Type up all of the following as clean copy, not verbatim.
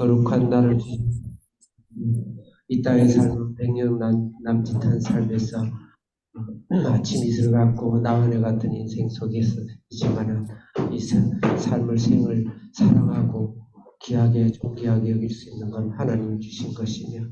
거룩한 나를 이 땅의 삶은 100년 남짓한 삶에서 아침 이슬 같고 나은혜 같은 인생 속에서 있지만은 이 삶을 생을 사랑하고 귀하게 존귀하게 여길 수 있는 건 하나님이 주신 것이며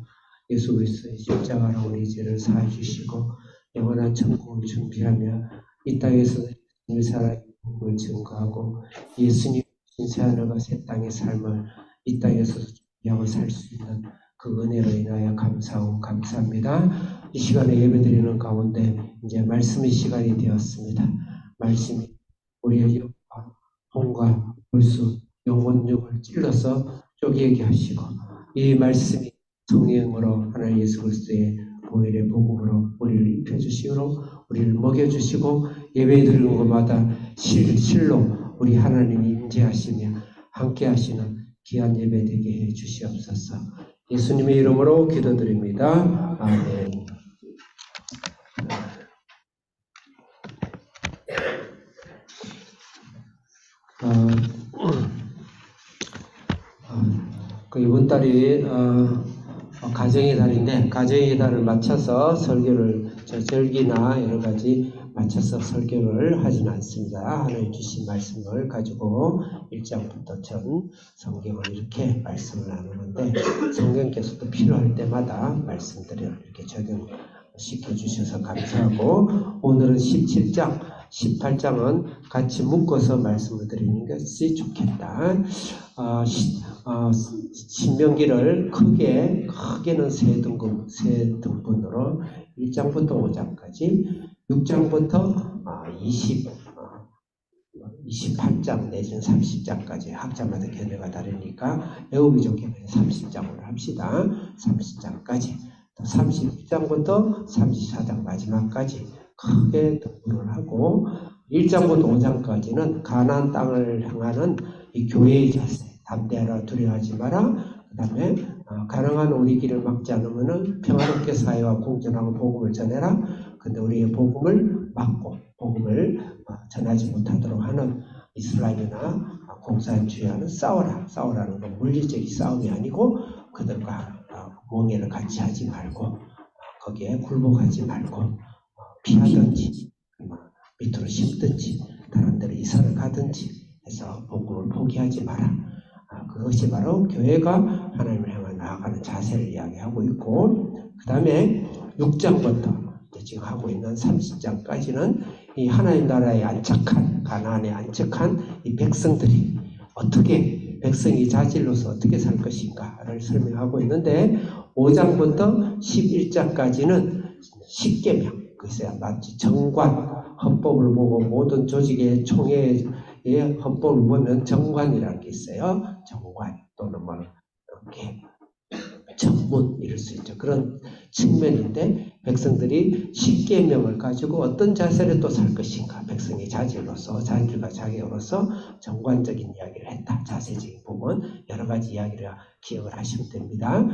예수 그리스도의 십자가로 우리 죄를 사해 주시고 영원한 천국을 준비하며 이 땅에서 예수님의 살아있는 복음을 증거하고 예수님 신세 하나가 새 땅의 삶을 이 땅에서 준비하고 살 수 있는 그 은혜로 인하여 감사하고 감사합니다. 이 시간에 예배드리는 가운데 이제 말씀의 시간이 되었습니다. 말씀이 우리의 영과 혼과 불수 영혼육을 찔러서 쪼개게 하시고 이 말씀이 성령으로 하나님 예수 그리스도의 보혈의 복음으로 우리를 입혀주시고 우리를 먹여주시고 예배드리는 것마다 실로 우리 하나님이 임재하시며 함께 하시는 귀한 예배 되게 해 주시옵소서. 예수님의 이름으로 기도드립니다. 아멘. 이번 달이 가정의 달인데 가정의 달을 맞춰서 설교를 절기나 여러 가지 맞춰서 설교를 하지는 않습니다. 하나님 주신 말씀을 가지고 1장부터 전 성경을 이렇게 말씀을 나누는데 성경께서도 필요할 때마다 말씀들을 이렇게 적용시켜 주셔서 감사하고 오늘은 17장 18장은 같이 묶어서 말씀을 드리는 것이 좋겠다. 신명기를 크게는 세 등분으로 1장부터 5장까지 6장부터 28장 내지는 30장까지 학자마다 견해가 다르니까 외우기 좋게 30장으로 합시다. 30장까지 31장부터 34장 마지막까지 크게 등분을 하고 1장부터 5장까지는 가나안 땅을 향하는 이 교회의 자세, 담대하라 두려워하지 마라. 그 다음에 가능한 우리 길을 막지 않으면 평화롭게 사회와 공존하고 복음을 전해라. 근데 우리의 복음을 막고 복음을 전하지 못하도록 하는 이스라엘이나 공산주의와는 싸우라는 건 물리적인 싸움이 아니고 그들과 몽해를 같이 하지 말고 거기에 굴복하지 말고 피하든지 밑으로 심든지 다른 데로 이사를 가든지 해서 복음을 포기하지 마라. 그것이 바로 교회가 하나님을 향해 나아가는 자세를 이야기하고 있고 그 다음에 6장부터 지금 하고 있는 30장까지는 이 하나님 나라에 안착한 가나안에 안착한 이 백성들이 어떻게 백성이 자질로서 어떻게 살 것인가를 설명하고 있는데 5장부터 11장까지는 십계명 그래서 마치 정관 헌법을 보고 모든 조직의 총회의 헌법을 보면 정관이라는 게 있어요. 정관 또는 뭐 이렇게 전문 이럴 수 있죠. 그런 측면인데 백성들이 십계명을 가지고 어떤 자세를 또 살 것인가 백성의 자질로서 자질과 자격으로서 정관적인 이야기를 했다. 자세적인 부분 여러 가지 이야기를 기억을 하시면 됩니다.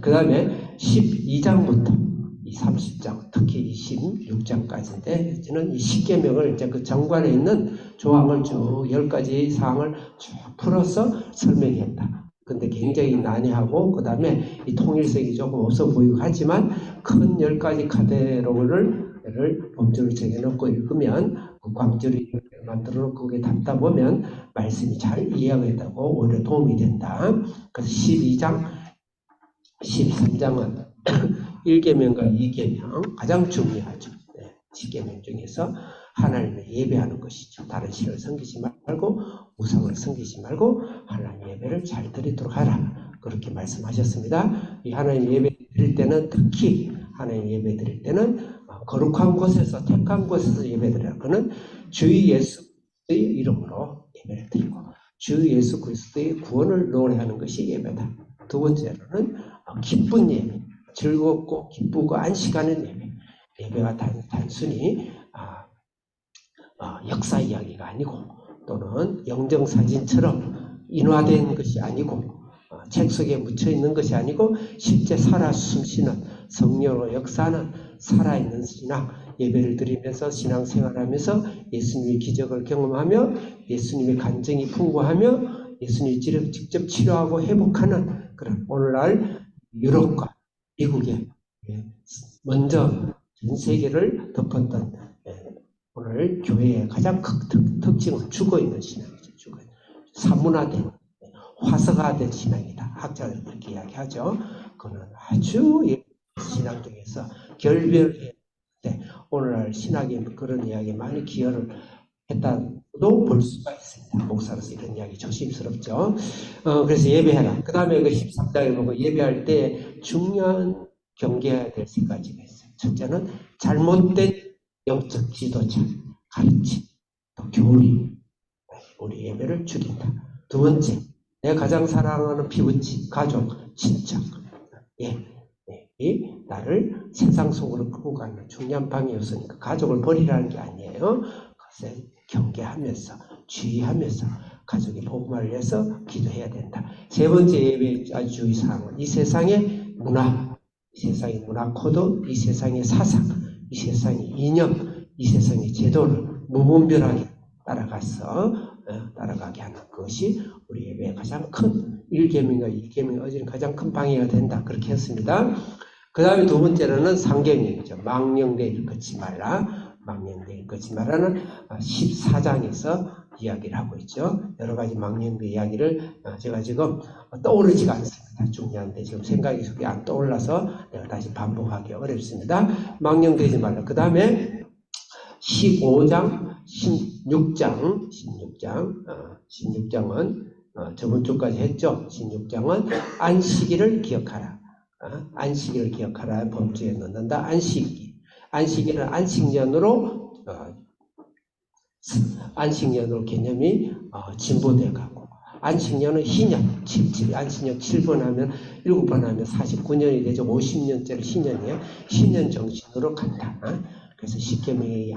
그 다음에 12장부터 이 30장 특히 26장까지인데 저는 이 십계명을 이제 그 정관에 있는 조항을 쭉 10가지 사항을 쭉 풀어서 설명했다. 근데 굉장히 난해하고 그 다음에 이 통일성이 조금 없어 보이고 하지만 큰 10가지 카테고리를 범주를 정해놓고 읽으면 그 광주를 만들어 놓고 거기에 담다 보면 말씀이 잘 이해하겠다고 오히려 도움이 된다. 그래서 12장 13장은 1계명과 2계명 가장 중요하죠. 10계명 중에서 하나님을 예배하는 것이죠. 다른 신을 섬기지 말고 우상을 섬기지 말고 하나님 예배를 잘 드리도록 하라. 그렇게 말씀하셨습니다. 이 하나님 예배 드릴 때는 특히 하나님 예배 드릴 때는 거룩한 곳에서 택한 곳에서 예배 드려라. 그는 주 예수 그리스도의 이름으로 예배를 드리고 주 예수 그리스도의 구원을 노래하는 것이 예배다. 두 번째로는 기쁜 예배, 즐겁고 기쁘고 안식하는 예배. 예배가 단순히 역사 이야기가 아니고 또는 영정사진처럼 인화된 것이 아니고 책 속에 묻혀있는 것이 아니고 실제 살아 숨쉬는 성령으로 역사하는 살아있는 신앙 예배를 드리면서 신앙생활하면서 예수님의 기적을 경험하며 예수님의 간증이 풍부하며 예수님이 직접 치료하고 회복하는 그런 오늘날 유럽과 미국에 먼저 전 세계를 덮었던 오늘 교회의 가장 큰 특징을 주고 있는 신앙이죠. 사문화된 화석화된 신앙이다. 학자들은 그렇게 이야기하죠. 그는 아주 신앙 중에서 결별해 오늘날 신학에 그런 이야기 많이 기여를 했다도 볼 수가 있습니다. 목사로서 이런 이야기 조심스럽죠. 그래서 예배해라. 그 다음에 그 13장에 보고 예배할 때 중요한 경계해야 될 세 가지가 있어요. 첫째는 잘못된 영적 지도자, 가르침, 또 교리, 우리 예배를 죽인다. 두 번째, 내가 가장 사랑하는 피부치, 가족, 친척, 나를 세상 속으로 끌고 가는 중요한 방해 요소니까 가족을 버리라는 게 아니에요. 그것을 경계하면서 주의하면서 가족의 복음을 위해서 기도해야 된다. 세 번째 예배의 아주 주의사항은 이 세상의 문화, 이 세상의 문화 코드, 이 세상의 사상, 이 세상의 이념, 이 세상의 제도를 무분별하게 따라가게 하는 것이 우리 예배의 가장 큰 1계명과 2계명이 어지는 가장 큰 방해가 된다. 그렇게 했습니다. 그 다음에 두 번째로는 상계명이죠. 망령되 일컫지 말라. 망령되 일컫지 말라는 14장에서 이야기를 하고 있죠. 여러 가지 망령되 이야기를 제가 지금 떠오르지가 않습니다. 중요한데 지금 생각이 속에 안 떠올라서 내가 다시 반복하기 어렵습니다. 망령되지 말라. 그 다음에 15장, 16장은 저번 주까지 했죠. 16장은 안식일을 기억하라. 안식일을 기억하라. 범주에 넣는다. 안식일은 안식년으로 개념이 진보되어 가고, 안식년은 희년, 77, 안식년 7번 하면 7번 하면 49년이 되죠. 50년째로 희년이에요. 희년 정신으로 간다. 그래서 십계명의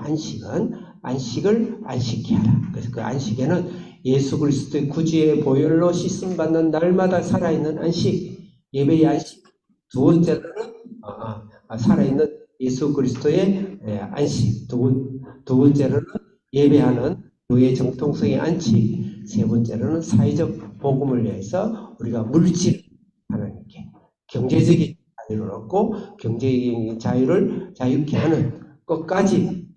안식을 안식케 하라. 그래서 그 안식에는 예수 그리스도의 구주의 보혈로 씻음 받는 날마다 살아있는 안식, 예배의 안식. 두 번째로는 살아있는 예수 그리스도의 안식. 두 번째로는 예배하는 교회 정통성의 안식. 세 번째로는 사회적 복음을 위해서 우리가 물질 하나님께 경제적인 자유를 얻고 경제적인 자유를 자유케 하는 끝까지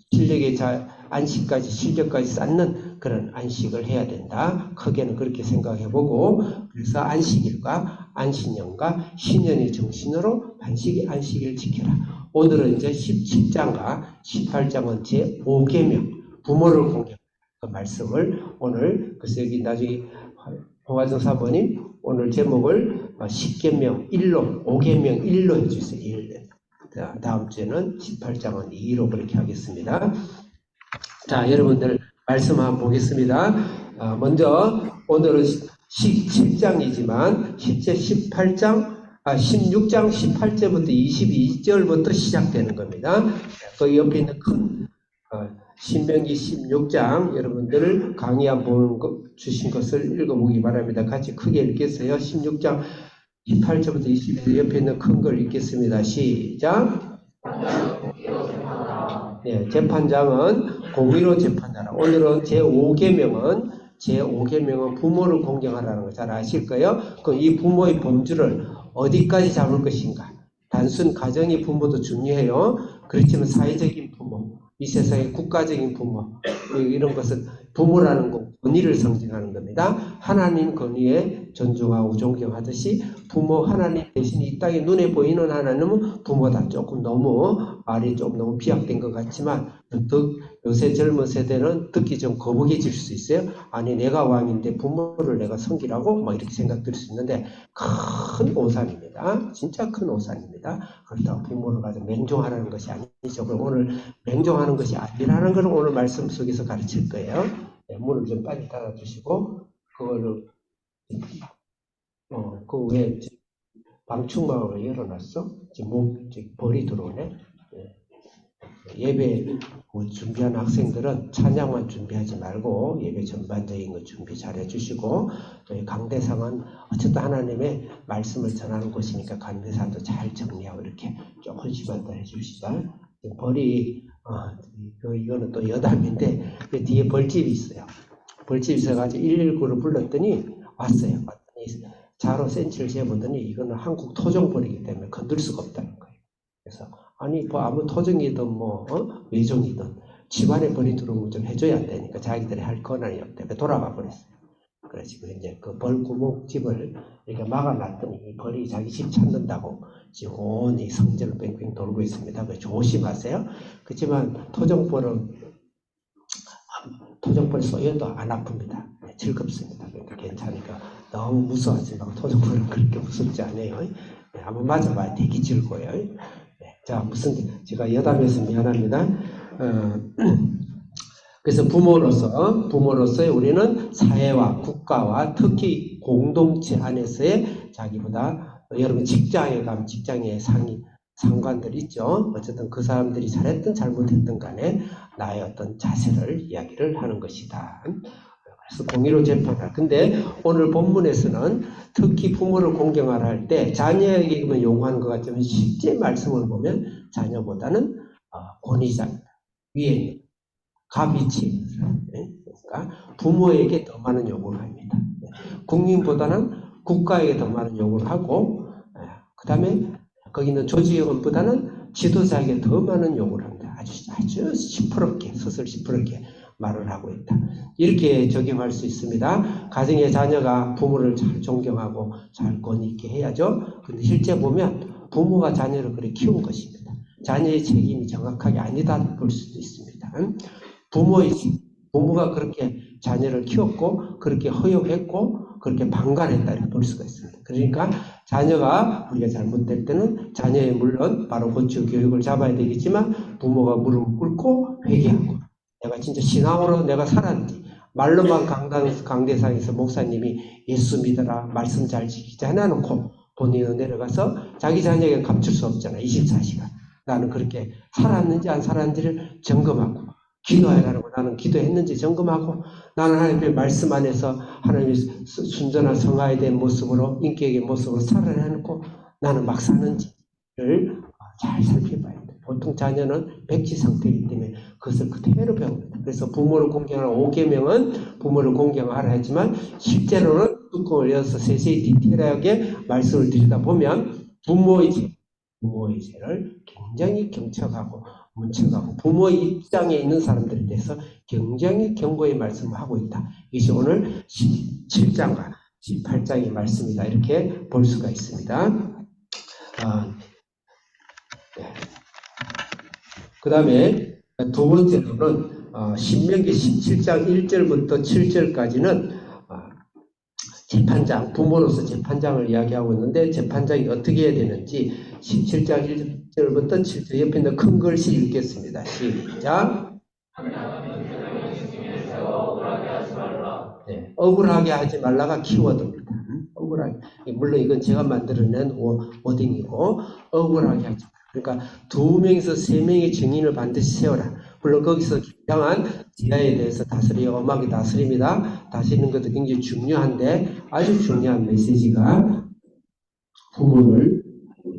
안식까지 실력까지 쌓는 그런 안식을 해야 된다. 크게는 그렇게 생각해보고, 그래서 안식일과 안식년과 신년의 정신으로 안식일 지켜라. 오늘은 이제 17장과 18장은 제5계명 부모를 공경하는 그 말씀을 오늘 그래서 여기 나중에 홍화정 사모님 오늘 제목을 10계명 1로 5계명 1로 해주세요. 다음 주에는 18장은 2로 그렇게 하겠습니다. 자, 여러분들 말씀 한번 보겠습니다. 먼저 오늘은 17장이지만 실제 16장 18절부터 22절부터 시작되는 겁니다. 그 옆에 있는 큰 신명기 16장 여러분들 강의 한번 주신 것을 읽어보기 바랍니다. 같이 크게 읽겠어요. 16장 18절부터 22절 옆에 있는 큰 걸 읽겠습니다. 시작. 네, 재판장은 공의로 재판하라. 오늘은 제5계명은 부모를 공경하라는 거 잘 아실 거예요. 그럼 이 부모의 범주를 어디까지 잡을 것인가? 단순 가정의 부모도 중요해요. 그렇지만 사회적인 부모, 이 세상의 국가적인 부모, 이런 것은 부모라는 건 권위를 상징하는 겁니다. 하나님 권위에 존중하고 존경하듯이 부모 하나님 대신 이 땅에 눈에 보이는 하나님은 부모다. 조금 말이 좀 너무 비약된 것 같지만 요새 젊은 세대는 듣기 좀 거북해질 수 있어요. 아니 내가 왕인데 부모를 내가 섬기라고 이렇게 생각될 수 있는데 큰 오산입니다. 진짜 큰 오산입니다. 그렇다고 부모를 가지고 맹종하라는 것이 아니죠. 그럼 오늘 맹종하는 것이 아니라는 걸 오늘 말씀 속에서 가르칠 거예요. 네, 문을 좀 빨리 닫아주시고 그거를 그 왜 방충망을 열어놨어? 지금 벌이 들어오네. 네. 예배 준비하는 학생들은 찬양만 준비하지 말고 예배 전반적인 거 준비 잘 해주시고, 또 강대상은 어쨌든 하나님의 말씀을 전하는 곳이니까 강대상도 잘 정리하고 이렇게 조금씩만 더 해주시다. 벌이 이거는 또 여담인데 뒤에 벌집이 있어요. 벌집이 있어가지고 119를 불렀더니 왔어요. 왔더니 자로 센치를 재보더니 이거는 한국 토종벌이기 때문에 건들 수가 없다는 거예요. 그래서 아니 뭐 아무 토종이든 뭐 외종이든 집안에 벌이 들어오면 좀 해줘야 되니까 자기들이 할 권한이 없대요. 돌아가 버렸어요. 그래서 이제 그 벌구멍 집을 이렇게 막아놨더니 이 벌이 자기 집 찾는다고 지금 온 이 성전을 뺑뺑 돌고 있습니다. 그래서 조심하세요. 그렇지만 토종벌 쏘여도 안 아픕니다. 네, 즐겁습니다. 그러니까 괜찮으니까 너무 무서워하지 말고 토종벌은 그렇게 무섭지 않아요. 네, 한번 맞아봐야 되게 즐거워요. 네, 자 무슨 제가 여담해서 미안합니다. 그래서 부모로서의 우리는 사회와 국가와 특히 공동체 안에서의 자기보다 여러분 직장에 가면 직장의 상관들 있죠. 어쨌든 그 사람들이 잘했든 잘못했든 간에 나의 어떤 자세를 이야기를 하는 것이다. 그래서 공의로 재판하라. 근데 오늘 본문에서는 특히 부모를 공경하라 할 때 자녀에게 용어하는 것 같지만 실제 말씀을 보면 자녀보다는 권위자입니다. 위에 있는 가비치 그러니까 부모에게 더 많은 요구를 합니다. 국민보다는 국가에게 더 많은 요구를 하고 그 다음에 거기 있는 조직원보다는 지도자에게 더 많은 요구를 합니다. 아주 시퍼렇게 스스로 시퍼렇게 말을 하고 있다. 이렇게 적용할 수 있습니다. 가정의 자녀가 부모를 잘 존경하고 잘 권위 있게 해야죠. 근데 실제 보면 부모가 자녀를 그렇게 키운 것입니다. 자녀의 책임이 정확하게 아니다 볼 수도 있습니다. 부모가 그렇게 자녀를 키웠고 그렇게 허용했고 그렇게 방관했다 이렇게 볼 수가 있습니다. 그러니까 자녀가 우리가 잘못될 때는 자녀의 물론 바로 고쳐 교육을 잡아야 되겠지만 부모가 무릎을 꿇고 회개하고 내가 진짜 신앙으로 내가 살았는지 말로만 강대상에서 목사님이 예수 믿어라 말씀 잘 지키자 해놔놓고 본인은 내려가서 자기 자녀에게 감출 수 없잖아. 24시간 나는 그렇게 살았는지 안 살았는지를 점검하고 기도해라고 나는 기도했는지 점검하고 나는 하나님의 말씀 안에서 하나님의 순전한 성화에 대한 모습으로 인격의 모습으로 살아내놓고 나는 막 사는지를 잘 살펴봐야 돼. 보통 자녀는 백지 상태이기 때문에 그것을 그대로 배웁니다. 그래서 부모를 공경하라 5계명은 부모를 공경하라 하지만 실제로는 뚜껑을 열어서 세세히 디테일하게 말씀을 드리다 보면 부모의 죄를 굉장히 경청하고 문책하고 부모의 입장에 있는 사람들에 대해서 굉장히 경고의 말씀을 하고 있다. 이것이 오늘 17장과 18장의 말씀이다. 이렇게 볼 수가 있습니다. 네. 그 다음에 두 번째로는 신명기 17장 1절부터 7절까지는 재판장, 부모로서 재판장을 이야기하고 있는데 재판장이 어떻게 해야 되는지 17장 1절부터 7절 옆에 있는 큰 글씨 읽겠습니다. 시작. 네, 억울하게 하지 말라가 키워드입니다. 억울하게. 물론 이건 제가 만들어낸 워딩이고 억울하게 하지 말라. 그러니까 2명에서 3명의 증인을 반드시 세워라. 물론 거기서 굉장한 지하에 대해서 엄하게 다스립니다. 다스리는 것도 굉장히 중요한데 아주 중요한 메시지가 부모를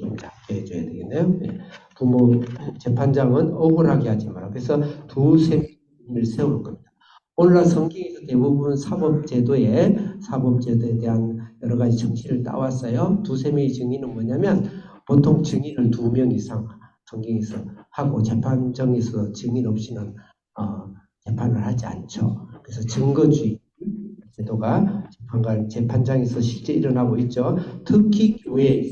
좀 잡게 해줘야 되겠네요. 네. 부모 재판장은 억울하게 하지 마라. 그래서 2~3명을 세울 겁니다. 오늘날 성경에서 대부분 사법제도에 대한 여러 가지 정치를 따왔어요. 2~3명의 증인은 뭐냐면 보통 증인을 2명 이상 성경에서 하고 재판정에서 증인 없이는 재판을 하지 않죠. 그래서 증거주의 제도가 재판장에서 실제 일어나고 있죠. 특히 교회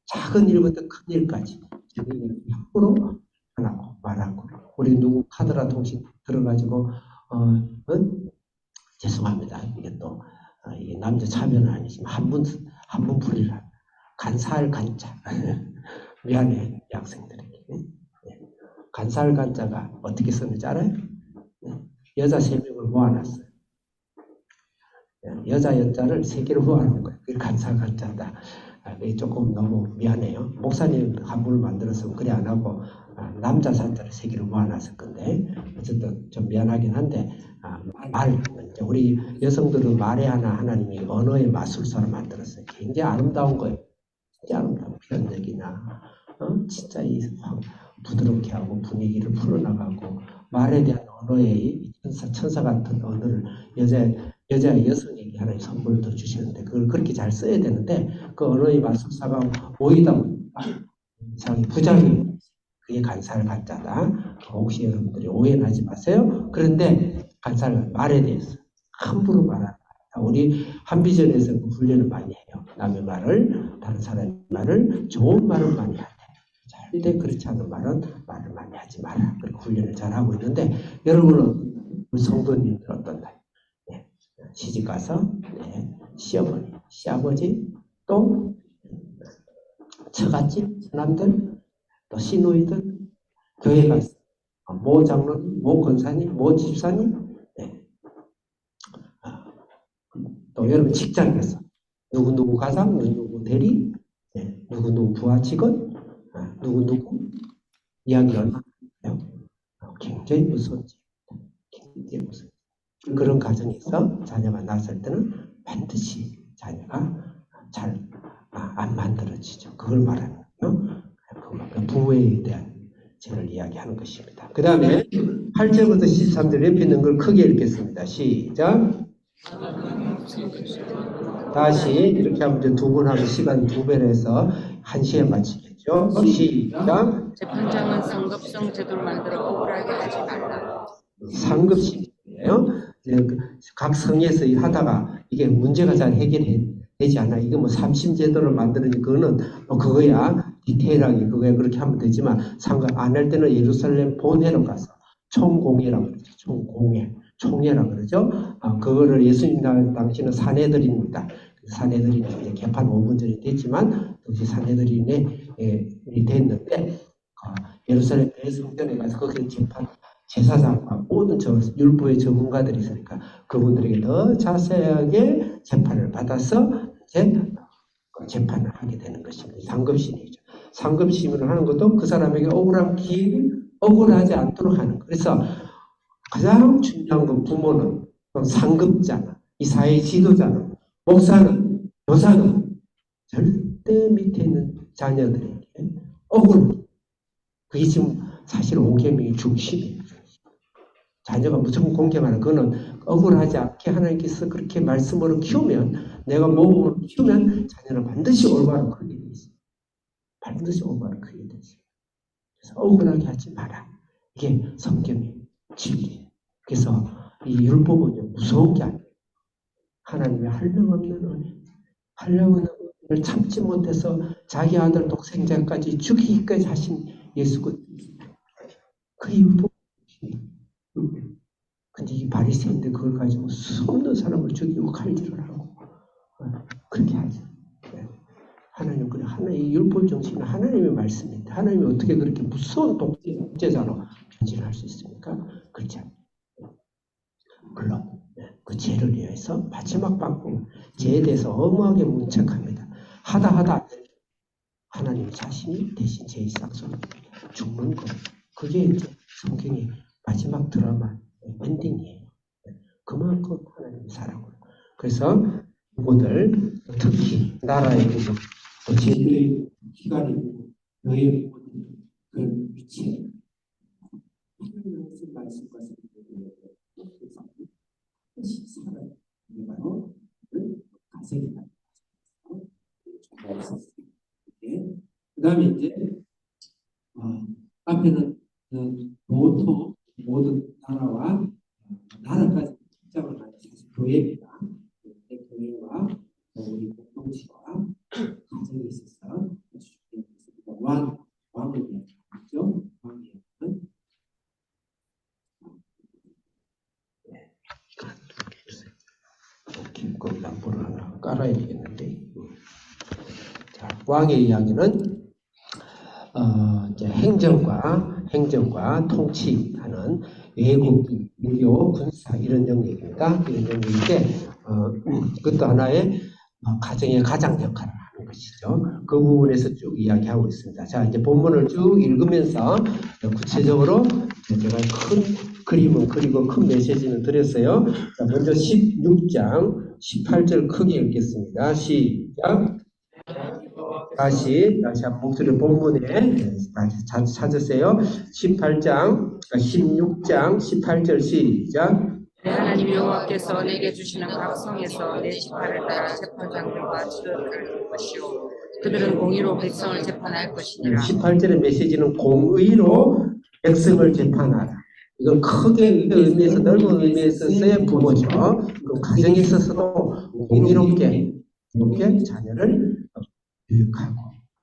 작은 일부터 큰 일까지 증인이 함부로 하라고 말하고 우리 누구 카드라 통신 들어가지고 죄송합니다. 이게 또 이게 남자 차별은 아니지만 한 분 풀이라 간사할 간자 미안해 이 학생들에게 간사할 간자가 어떻게 쓰는지 알아요? 여자 3명을 모아놨어요. 여자 연자를 3개를 모아놓은 거예요. 그게 간사할 간자다. 조금 너무 미안해요. 목사님 한 분을 만들었으면 그래 안 하고 남자 산자를 3개를 모아놨을 건데 어쨌든 좀 미안하긴 한데 우리 여성들은 말에 하나님이 언어의 마술사를 만들었어요. 굉장히 아름다운 거예요. 진짜 아름다운 표현력이나 진짜 부드럽게 하고 분위기를 풀어나가고 말에 대한 언어의 천사 같은 언어를 여성에게 하나님 선물을 더 주시는데 그걸 그렇게 잘 써야 되는데 그 언어의 마술사가 모이다 보니까 이상이 부작용이 그게 간살 간자다. 혹시 여러분들이 오해는 하지 마세요. 그런데 간살 말에 대해서 함부로 말하는 거예요. 우리 한비전에서 그 훈련을 많이 해요. 남의 말을 다른 사람의 말을 좋은 말을 많이 하대. 절대 그렇지 않은 말은 말을 많이 하지 마라. 그렇게 훈련을 잘 하고 있는데 여러분은 우리 성도님들 어떤가요? 네. 시집 가서 네. 시어머니, 시아버지 또 처갓집 사람들 또 시누이들 교회 가서 모 장로님, 모 권사님, 모 집사님 네. 또 여러분 직장에서 누구누구 가장, 누구누구 대리 네. 누구누구 부하 직원 누구누구 이야기를 얼마나 해요? 굉장히 무서운지 굉장히 무서운 그런 가정에서 자녀가 낳았을 때는 반드시 자녀가 잘 안 만들어지죠. 그걸 말하는 거예요. 부모에 대한 죄를 이야기하는 것입니다. 그 다음에 8절부터 13절 옆에 있는 걸 크게 읽겠습니다. 시작. 다시 이렇게 하면 이제 두 번 하면 시간 두 배로 해서 1시에 마치겠죠. 시작. 재판장은 상급성 제도를 만들어 억울하게 하지 말라. 상급심이에요. 각 성에서 하다가 이게 문제가 잘 해결되지 않아. 이거 뭐 삼심제도를 만드는 그거는 그거야 디테일하게 그거야 그렇게 하면 되지만 상급 안 할 때는 예루살렘 본회로 가서 총공회라고 그러죠. 총회라고 그러죠. 그거를 예수님 당시는 사내들입니다. 사내들이 이제 개판 5분 전이 됐지만 역시 사내들이 됐는데 예루살렘 대성전에 가서 거기 재판 제사장과 모든 저 율법의 전문가들이 있으니까 그분들에게 더 자세하게 재판을 받아서 이제 재판을 하게 되는 것입니다. 상급심이죠. 상급심을 하는 것도 그 사람에게 억울한 기회를 억울하지 않도록 하는 거. 그래서 가장 중요한 건 부모는 상급자나 이 사회 지도자는 목사는 교사는 절대 밑에 있는 자녀들에게 억울. 그게 지금 사실 오계명의 중심이에요. 자녀가 무조건 공경하는 그거는 억울하지 않게 하나님께서 그렇게 말씀으로 키우면 내가 몸으로 키우면 자녀는 반드시 올바로 크게 돼 있어요. 반드시 올바로 크게 돼 있어요. 그래서 억울하게 하지 마라. 이게 성경의 진리예요. 그래서 이 율법은 무서운 게 아니에요. 하나님의 한량없는 은혜, 한량없는 은혜를 참지 못해서 자기 아들 독생자까지 죽이기까지 하신 예수 그리스도. 그 율법입니다. 근데 이 바리새인들 그걸 가지고 수없는 사람을 죽이고 칼질을 하고 그렇게 하죠. 하나님 그래 하나의 율법 정신은 하나님의 말씀인데 하나님이 어떻게 그렇게 무서운 독재자로 변질할 수 있습니까? 그렇지 않아요. 물론 그 죄를 위해서 마지막 방법 죄에 대해서 엄하게 문책합니다. 하다 하나님 자신이 대신 죄의 싹소리 죽는 것 그게 이제 성경의 마지막 드라마 엔딩이에요. 그만큼 하나님의 사랑으로. 그래서 부모들 특히 나라의 부모 또 제들의 기관이 너의 그런 위치에 하나님의 말씀과 살아요. 바로 가색이다. 그 다음에 이제 앞에는 보통 모든 나라와 나라까지 입장을 하는 교회입니다. 교회와 우리 공동체와 가정에 있어서 왕을 이야기하죠. 왕의 김권 람보를 하나 깔아야 되겠는데 자, 왕의 이야기는 이제 행정과 통치하는 외국, 외교, 군사 이런 영역입니다. 이런 영역인데 그것도 하나의 가정의 가장 역할을 하는 것이죠. 그 부분에서 쭉 이야기하고 있습니다. 자, 이제 본문을 쭉 읽으면서 구체적으로 제가 큰 그림은 그리고 큰 메시지는 드렸어요. 자, 먼저 16장 18절 크게 읽겠습니다. 시작. 다시 한번 목소리 본문에 다시 찾으세요. 16장 18절 시작. 내 하나님 여호와께서 내게 주시는 각 성에서 내 지파를 따라 재판장들과 지도자를 줄 것이요 그들은 공의로 백성을 재판할 것이니라. 18절의 메시지는 공의로 백성을 재판하라. 이건 크게 의미에서 넓은 의미에서의 부모죠. 그 가정에 있어서도 공의롭게 자녀를 교육하고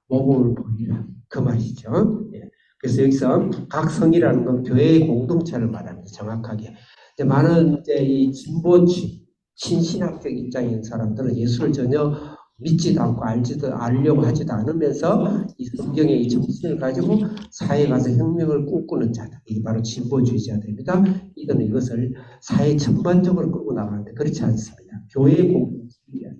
모범을 보이라 그 말이죠. 예. 그래서 여기서 각 성이라는 건 교회의 공동체를 말합니다. 정확하게. 이제 많은 이제 이 진보주의 신신학적 입장인 사람들은 예수를 전혀 믿지도 않고 알려고 하지도 않으면서 이 성경의 이 정신을 가지고 사회에 가서 혁명을 꿈꾸는 자들, 이게 바로 진보주의자들입니다. 이들은 이것을 사회 전반적으로 끌고 나가는데 그렇지 않습니다. 교회의 공동체이야.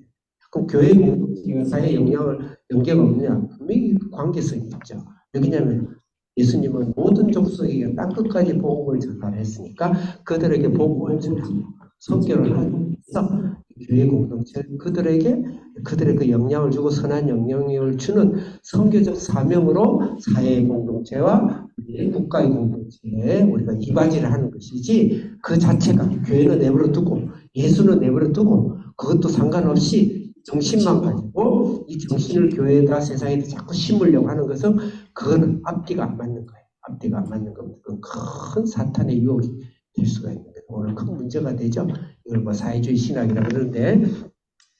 그럼 교회의 공동체가 사회에 연계가 없느냐? 분명히 관계성이 있죠. 왜냐하면 예수님은 모든 족속에게 땅끝까지 복음을 전달했으니까 그들에게 복음을 전하고 선교를 하면서 교회 공동체 그들에게 그들의 그 영향을 주고 선한 영향을 주는 선교적 사명으로 사회의 공동체와 국가의 공동체에 우리가 이바지를 하는 것이지 그 자체가 교회는 내버려 두고 예수는 내버려 두고 그것도 상관없이 정신만 가지고 이 정신을 교회에다 세상에다 자꾸 심으려고 하는 것은 그거는 앞뒤가 안 맞는 거예요. 앞뒤가 안 맞는 겁니다. 그건 큰 사탄의 유혹이 될 수가 있는 거예요. 오늘 큰 문제가 되죠. 이걸 뭐 사회주의 신학이라고 그러는데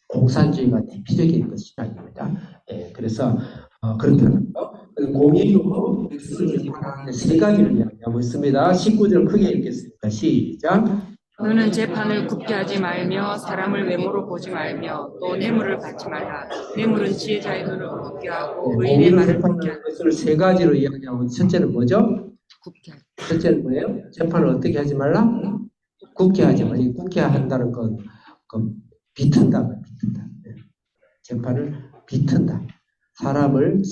공산주의가 대표적인 그 신학입니다. 예, 그래서 그렇게 하는 거. 공의로 백성을 재판하는 세 가지를 이야기하고 있습니다. 19절 크게 읽겠습니다. 시작. 너는 재판을 굽게 하지 말며 사람을 외모로 보지 말며 또 뇌물을 받지 말라. 뇌물은 지혜자의 눈을 굽게 하고 의인의 공의로 말을 굽게 재판하는 하라. 것을 세 가지로 이야기하고 첫째는 뭐죠? 굽게 하라. 첫째는 뭐예요? 재판을 어떻게 하지 말라? 굽게 하지 말라. 이 굽게 한다는 건 비튼다. 재판을 비튼다. 사람을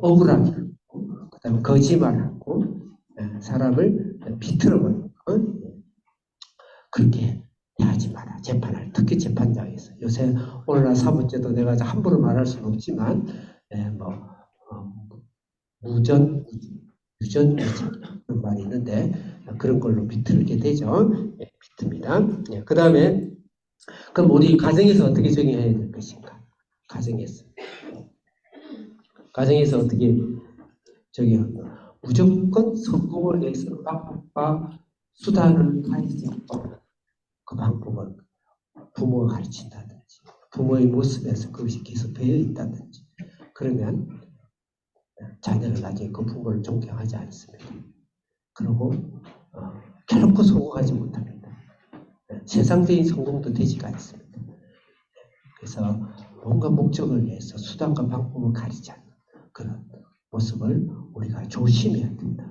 억울하게 하고 그다음에 거짓말하고 사람을 비틀어버리고 그렇게 하지 마라. 재판을 특히 재판장에서 요새 오늘날 사법제도 내가 함부로 말할 수는 없지만 무전, 유전, 그런 말이 있는데 그런 걸로 비틀게 되죠. 비틉니다. 그 다음에 그럼 우리 가정에서 어떻게 적용해야 될 것인가? 가정에서 어떻게 적용할까? 무조건 성공을 위해서 방법과 수단을 가리지 않고 그 방법을 부모가 가르친다든지 부모의 모습에서 그것이 계속 배어 있다든지 그러면 자녀는 나중에 그 부모를 존경하지 않습니다. 그리고 결코 성공하지 못합니다. 세상적인 성공도 되지가 않습니다. 그래서 뭔가 목적을 위해서 수단과 방법을 가리지 않는 그런 모습을 우리가 조심해야 된다.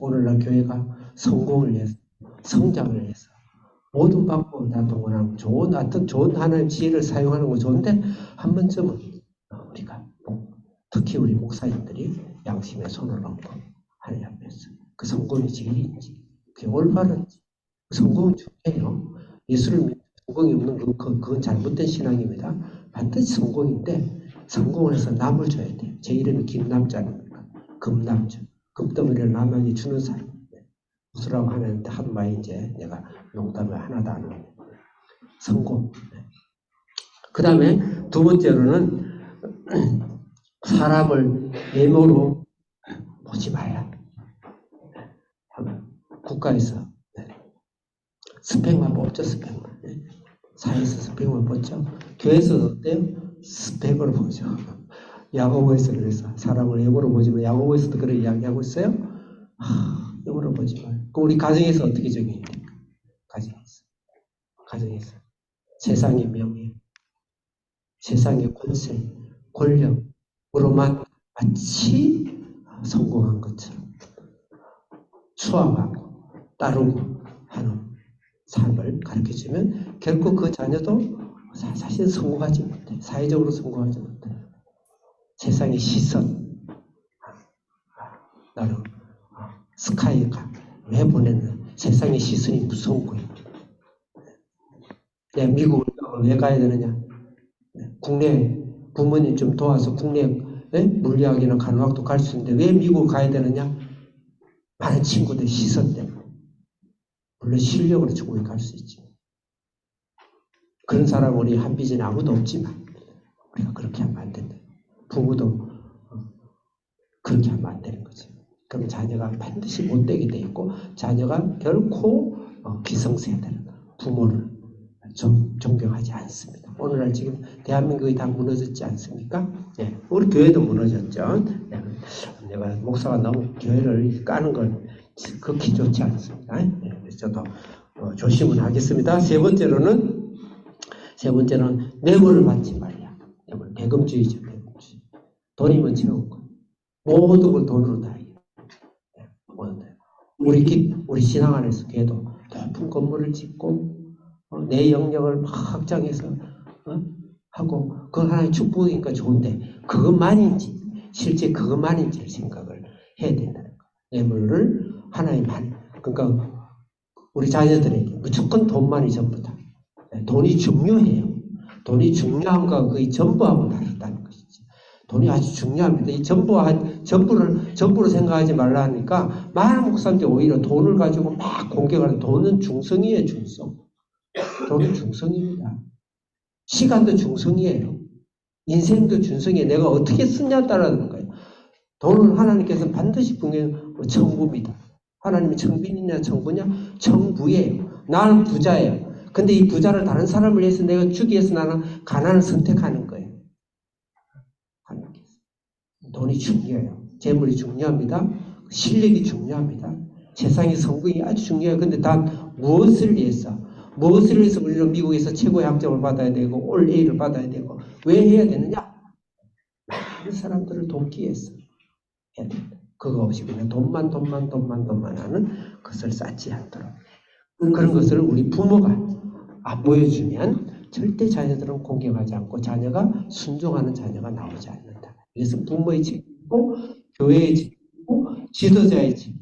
오늘날 교회가 성공을 위해서 성장을 위해서 모든 방법을 다 동원하고 좋은 하나님의 지혜를 사용하는 건 좋은데 한 번쯤은 우리가 특히 우리 목사님들이 양심에 손을 얹고 하나님 앞에서 그 성공이 진리인지 그게 올바른지 성공은 중요해요. 예수를 믿는 성공이 없는 그건 잘못된 신앙입니다. 반드시 성공인데 성공을 해서 남을 줘야 돼요. 제 이름이 김남자입니다. 금남자. 금덩어리를 남에게 주는 사람. 무수라고 하는데 한 마디 이제 내가 농담을 하나도 안 하고 성공. 그 다음에 두 번째로는 사람을 외모로 보지 말라. 국가에서 스펙만 뽑죠. 스펙만. 사회에서 스펙만 뽑죠. 교회에서 어때요? 스펙으로 보죠. 야고보에서 그래서 사람을 외모로 보지 마. 야고보에서도 그런 이야기하고 있어요. 외모로 보지 마. 그럼 우리 가정에서 어떻게 적용해야 될까? 가정에서 세상의 명예, 세상의 권세, 권력으로만 마치 성공한 것처럼 추앙하고 따르고 하는 삶을 가르쳐주면 결코 그 자녀도 사실 성공하지 못해. 사회적으로 성공하지 못해. 세상의 시선, 나는 스카이가 왜 보내는 세상의 시선이 무서운 거예요. 내가 미국을 왜 가야 되느냐? 국내 부모님 좀 도와서 국내 물리학이나 간호학도 갈 수 있는데 왜 미국 가야 되느냐? 많은 친구들 시선 때문에. 물론 실력으로 천국에 갈 수 있지. 그런 사람 우리 한비전에 아무도 없지만 우리가 그렇게 하면 안 된다. 부모도 그렇게 하면 안 되는 거지. 그럼 자녀가 반드시 못되게 돼 있고 자녀가 결코 기성세대는 부모를 존경하지 않습니다. 오늘날 지금 대한민국이 다 무너졌지 않습니까? 네, 우리 교회도 무너졌죠. 네, 내가 목사가 너무 교회를 까는 건 극히 좋지 않습니다. 네, 그래서 저도 조심은 하겠습니다. 세 번째로는 뇌물을 받지 말라. 뇌물, 배금주의죠. 배금주의. 돈이면 채우고 모든 걸 돈으로 다 해요. 우리 신앙 안에서 걔도 높은 건물을 짓고 내 영역을 막 확장해서 하고 그건 하나의 축복이니까 좋은데 그것만인지 실제 그것만인지를 생각을 해야 된다는 거. 뇌물을 하나의 그러니까 우리 자녀들에게 무조건 돈만이 전부다. 돈이 중요해요. 돈이 중요함과 거의 전부하고 다르다는 것이지. 돈이 아주 중요합니다. 이 전부를 생각하지 말라 하니까 많은 목사님들이 오히려 돈을 가지고 막 공격하는 돈은 중성이에요. 중성. 돈은 중성입니다. 시간도 중성이에요. 인생도 중성이에요. 내가 어떻게 쓰냐에 따라는 거예요. 돈은 하나님께서 반드시 청부입니다. 하나님이 청빈이냐 청부냐? 청부예요. 나는 부자예요. 근데 이 부자를 다른 사람을 위해서 내가 주기 위해서 나는 가난을 선택하는 거예요. 하나님께서. 돈이 중요해요. 재물이 중요합니다. 실력이 중요합니다. 세상의 성공이 아주 중요해요. 근데 단 무엇을 위해서 우리는 미국에서 최고의 학점을 받아야 되고 올 A를 받아야 되고 왜 해야 되느냐? 많은 사람들을 돕기 위해서 해야 된다. 그거 없이 그냥 돈만 하는 것을 쌓지 않도록. 그런 것을 우리 부모가 안 보여주면 절대 자녀들은 공경하지 않고 자녀가 순종하는 자녀가 나오지 않는다. 그래서 부모의 책임이고 교회의 책임이고 지도자의 책임.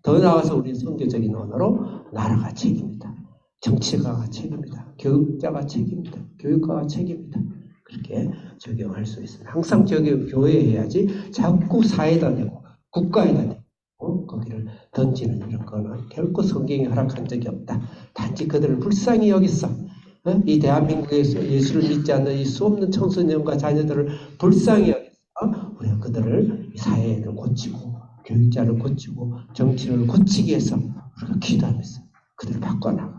더 나아가서 우리 선교적인 언어로 나라가 책임이다. 정치가가 책임이다. 교육자가 책임이다. 교육가가 책임이다. 그렇게 적용할 수 있습니다. 항상 교회에 해야지 자꾸 사회에다 대고 국가에다 대고 거기를 던지는 이런 거는 결코 성경이 허락한 적이 없다. 단지 그들을 불쌍히 여기서 이 대한민국에서 예수를 믿지 않는 이 수없는 청소년과 자녀들을 불쌍히 여기서 우리가 그들을 사회를 고치고 교육자를 고치고 정치를 고치기 위해서 우리가 기도하면서 그들을 바꿔나가고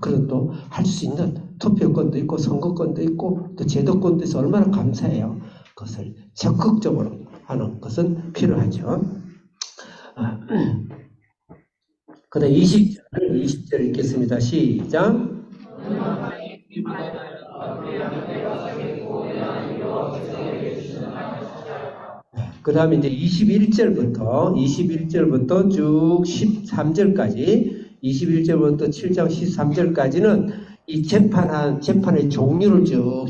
그런 또 할 수 있는 투표권도 있고 선거권도 있고 또 제도권도 있어 얼마나 감사해요. 그것을 적극적으로 하는 것은 필요하죠. 그 다음 20절 읽겠습니다. 시작. 그 다음에 이제 21절부터 쭉 13절까지 21절부터 7장 13절까지는 이 재판의 종류를 쭉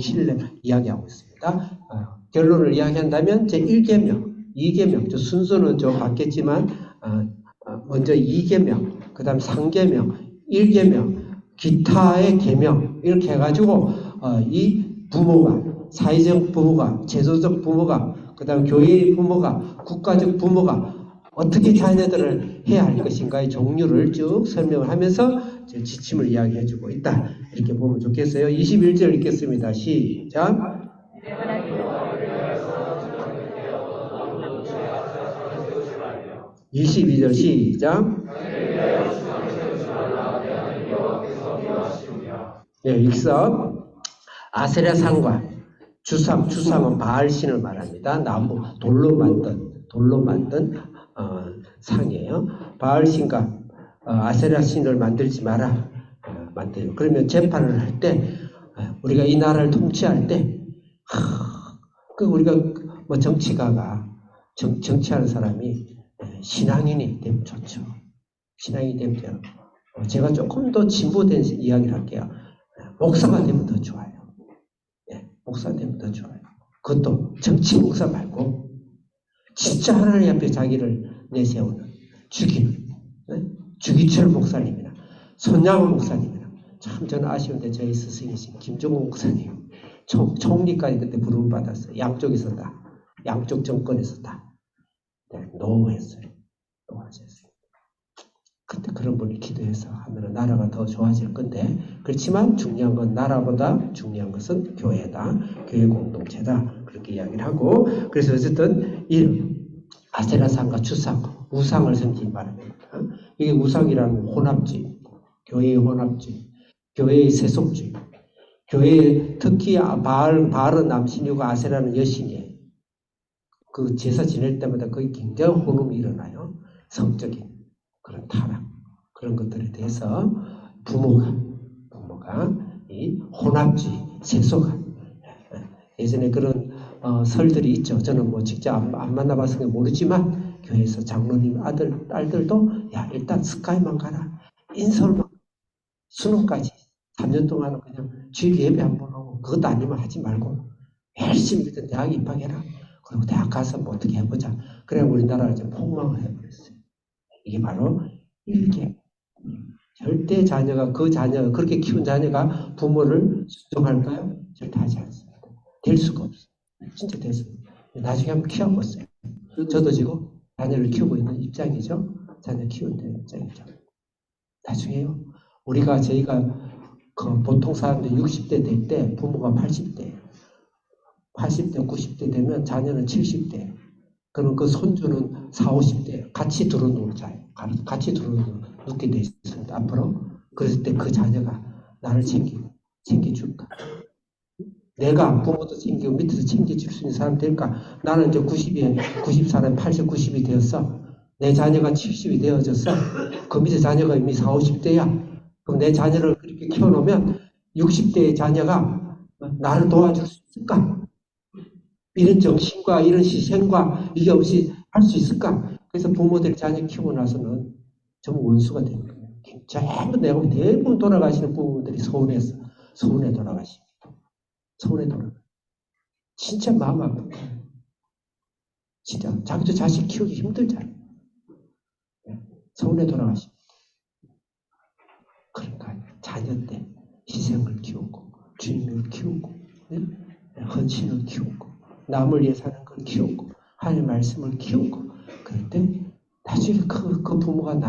이야기하고 있습니다. 결론을 이야기한다면 제 1계명, 2계명, 순서는 좀 바뀌었지만 먼저 2계명, 그 다음 3계명, 1계명, 기타의 계명 이렇게 해가지고 이 부모가 사회적 부모가 제도적 부모가 그 다음 교회의 부모가 국가적 부모가 어떻게 자녀들을 해야 할 것인가의 종류를 쭉 설명을 하면서 지침을 이야기해주고 있다. 이렇게 보면 좋겠어요. 21절 읽겠습니다. 시작. 22절 시작. 네, 익섭. 아세라 상과 주상은 바알신을 말합니다. 나무 돌로 만든 상이에요. 바알신과 아세라 신을 만들지 마라. 만들어요. 그러면 재판을 할 때 우리가 이 나라를 통치할 때 우리가 뭐 정치가가 정치하는 사람이 신앙인이 되면 좋죠. 신앙이 되면 제가 조금 더 진보된 이야기를 할게요. 목사가 되면 더 좋아요. 목사 되면 더 좋아요. 그것도 정치 목사 말고 진짜 하나님 앞에 자기를 내세우는 주기철 목사님이나 손양호 목사님이나 참 저는 아쉬운데 저희 스승이신 김종국 목사님 총리까지 그때 부름을 받았어요. 양쪽에서 다 양쪽 정권에서 다 노했어요. 노하셨어요. 그때 그런 분이 기도해서 하면 나라가 더 좋아질 건데, 그렇지만 중요한 건 나라보다 중요한 것은 교회다. 교회 공동체다. 그렇게 이야기를 하고, 그래서 어쨌든 이 아세라상과 주상, 우상을 섬기지 말아야 됩니다. 이게 우상이라는 혼합주의, 교회의 혼합주의, 교회의 세속주의, 교회 특히 바알은 남신이고 아세라는 여신이에요. 그 제사 지낼 때마다 거의 굉장히 혼음이 일어나요. 성적인 그런 타락, 그런 것들에 대해서 부모가 이 혼합주의, 세속화. 예전에 그런 설들이 있죠. 저는 뭐 직접 안 만나봐서 모르지만 교회에서 장로님 딸들도 야 일단 스카이만 가라, 인서울만, 수능까지 3년 동안은 그냥 주일 예배 한 번 하고 그것도 아니면 하지 말고 열심히 일단 대학 입학해라. 그리고 대학 가서 뭐 어떻게 해보자. 그래 우리나라가 이제 폭망을 해버렸어요. 이게 바로 일개. 절대 자녀가 그렇게 키운 자녀가 부모를 순종할까요? 절대 하지 않습니다. 될 수가 없어요. 진짜 됐습니다. 나중에 한번 키워봤어요. 저도 지금 자녀를 키우고 있는 입장이죠. 자녀 키우는 입장이죠. 나중에요. 저희가 그 보통 사람들 60대 될 때 부모가 80대, 90대 되면 자녀는 70대. 그럼 그 손주는 40, 50대 같이 들어놓자요. 같이 들어놓게 돼 있습니다. 앞으로. 그랬을 때 그 자녀가 나를 챙겨줄까? 내가 부모도 챙기고 밑에서 챙겨줄 수 있는 사람 될까? 나는 이제 90살에 80, 90이 되었어. 내 자녀가 70이 되어졌어. 그 밑에 자녀가 이미 40, 50대야. 그럼 내 자녀를 그렇게 키워놓으면 60대의 자녀가 나를 도와줄 수 있을까? 이런 정신과 이런 희생과 이게 없이 할 수 있을까? 그래서 부모들이 자녀 키우고 나서는 전부 원수가 되는 거예요. 전부 내가 대부분 돌아가시는 부모들이 서운해 돌아가십니다. 서운해 돌아가. 진짜 마음 아픈 거예요. 진짜 자기도 자식 키우기 힘들잖아요. 서운해 돌아가십니다. 그러니까 자녀 때 희생을 키우고 주님을 키우고 헌신을 키우고 남을 위해 사는 걸 키우고 하나님의 말씀을 키우고 그럴 때 나중에 그 부모가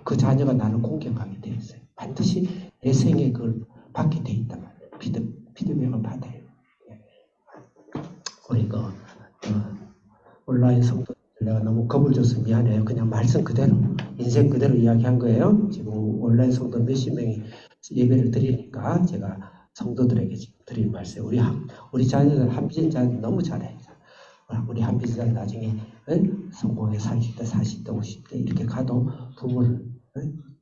그 자녀가 나를 공경하게 돼 있어요. 반드시 내 생에 그걸 받게 돼 있단 말이에요. 피드백을 받아요. 우리가 온라인 성도들 내가 너무 겁을 줘서 미안해요. 그냥 말씀 그대로 인생 그대로 이야기한 거예요. 지금 온라인 성도 몇십 명이 예배를 드리니까 제가 성도들에게 지금 드린 말씀. 우리 자녀들 한비전 자녀들 너무 잘해요. 우리 한비전 자녀 나중에 성공해 30대, 40대, 50대 이렇게 가도 부모를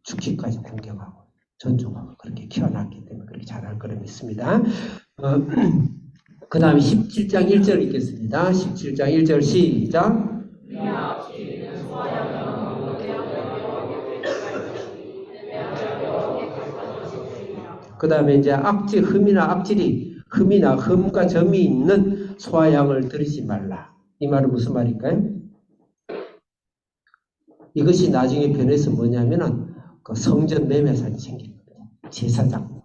죽기까지 공경하고 존중하고 그렇게 키워놨기 때문에 그렇게 잘할 거라 믿습니다. 그 다음에 17장 1절 읽겠습니다. 17장 1절 시작. 그 다음에 이제 흠이나 흠과 점이 있는 소와 양을 들이지 말라. 이 말은 무슨 말일까요? 이것이 나중에 변해서 뭐냐면은 그 성전 매매상이 생기거든요. 제사장.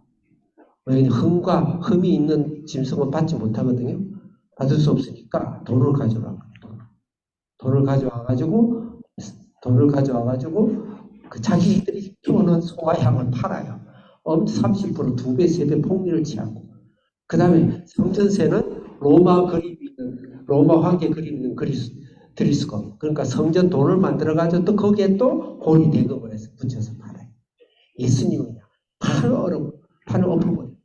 왜냐하면 흠이 있는 짐승은 받지 못하거든요. 받을 수 없으니까 돈을 가져와가지고 그 자기들이 키우는 소와 양을 팔아요. 30%, 2배, 3배 폭리를 취하고. 그 다음에 성전세는 로마 황제 그림 있는 드릴 수가 없고. 그러니까 성전 돈을 만들어가지고 또 거기에 또 고리 대금을 해서 붙여서 팔아요. 예수님은 판을 엎어버려요.